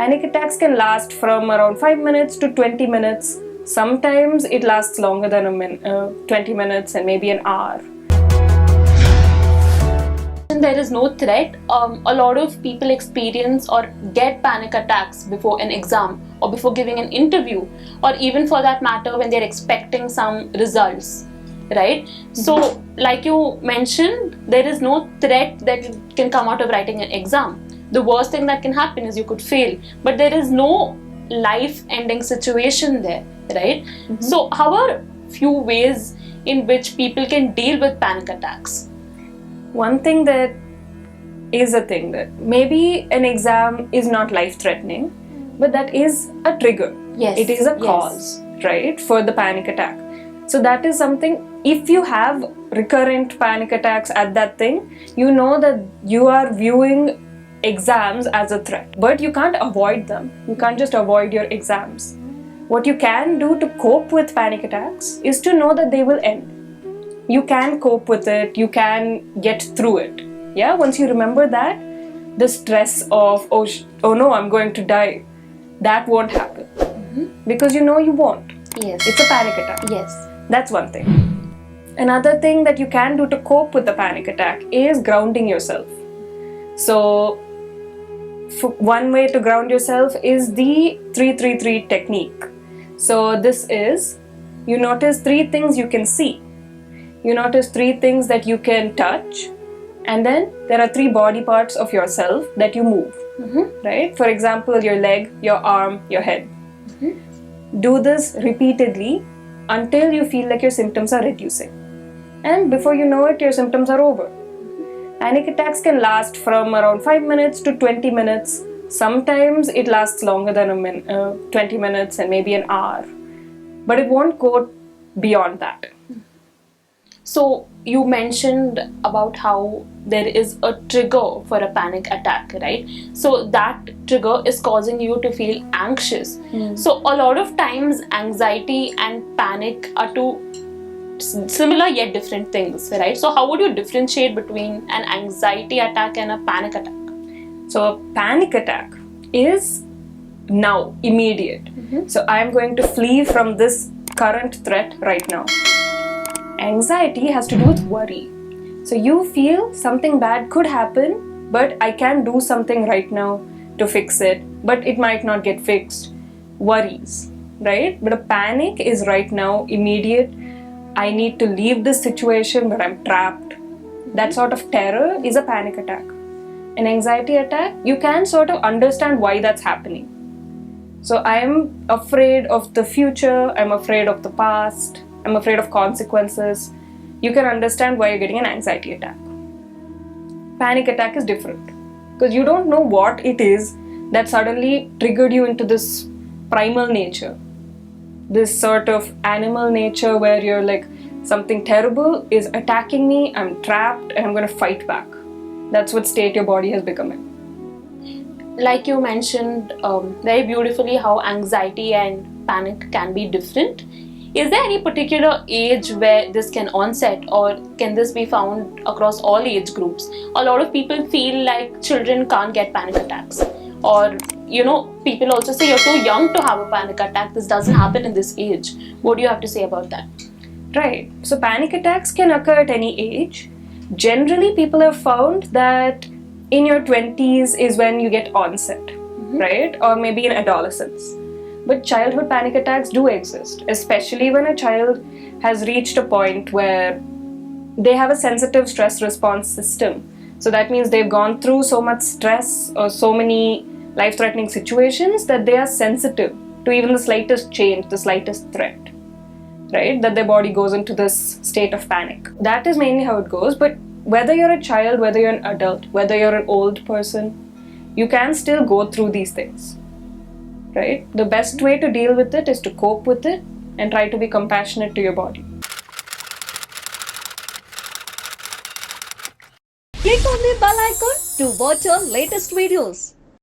Panic attacks can last from around 5 minutes to 20 minutes. Sometimes it lasts longer than 20 minutes and maybe an hour. There is no threat. A lot of people experience or get panic attacks before an exam or before giving an interview, or even for that matter when they're expecting some results, right? So like you mentioned, there is no threat that can come out of writing an exam. The worst thing that can happen is you could fail, but there is no life-ending situation there, right? So how are few ways in which people can deal with panic attacks? One thing that maybe an exam is not life-threatening, but that is a trigger. Yes. It is a cause, right, for the panic attack. So that is something, if you have recurrent panic attacks at that thing, you know that you are viewing exams as a threat. But you can't avoid them. You can't just avoid your exams. What you can do to cope with panic attacks is to know that they will end. You can cope with it, you can get through it. Yeah, once you remember that, the stress of, oh no, I'm going to die, that won't happen. Because you know you won't. Yes. It's a panic attack. Yes. That's one thing. Another thing that you can do to cope with the panic attack is grounding yourself. So, one way to ground yourself is the 3-3-3 technique. So this is, you notice 3 things you can see. You notice 3 things that you can touch, and then there are 3 body parts of yourself that you move, right? For example, your leg, your arm, your head. Do this repeatedly until you feel like your symptoms are reducing. And before you know it, your symptoms are over. Panic attacks can last from around 5 minutes to 20 minutes. Sometimes it lasts longer than 20 minutes and maybe an hour. But it won't go beyond that. So you mentioned about how there is a trigger for a panic attack, right? So that trigger is causing you to feel anxious. So a lot of times anxiety and panic are two similar yet different things, right? So how would you differentiate between an anxiety attack and a panic attack? So a panic attack is now, immediate. So I'm going to flee from this current threat right now. Anxiety has to do with worry. So you feel something bad could happen, but I can do something right now to fix it, but it might not get fixed. Worries, right? But a panic is right now, immediate. I need to leave this situation, but I'm trapped. That sort of terror is a panic attack. An anxiety attack, you can sort of understand why that's happening. So I'm afraid of the future, I'm afraid of the past, I'm afraid of consequences. You can understand why you're getting an anxiety attack. Panic attack is different because you don't know what it is that suddenly triggered you into this primal nature, this sort of animal nature where you're like, something terrible is attacking me, I'm trapped, and I'm going to fight back. That's what state your body has become in. Like you mentioned very beautifully how anxiety and panic can be different. Is there any particular age where this can onset, or can this be found across all age groups? A lot of people feel like children can't get panic attacks, or people also say you're too young to have a panic attack, this doesn't happen in this age. What do you have to say about that? Right, so panic attacks can occur at any age. Generally, people have found that in your 20s is when you get onset, right? Or maybe in adolescence. But childhood panic attacks do exist, especially when a child has reached a point where they have a sensitive stress response system. So that means they've gone through so much stress or so many life-threatening situations that they are sensitive to even the slightest change, the slightest threat, right? That their body goes into this state of panic. That is mainly how it goes. But whether you're a child, whether you're an adult, whether you're an old person, you can still go through these things. Right? The best way to deal with it is to cope with it and try to be compassionate to your body. Click on the bell icon to watch our latest videos.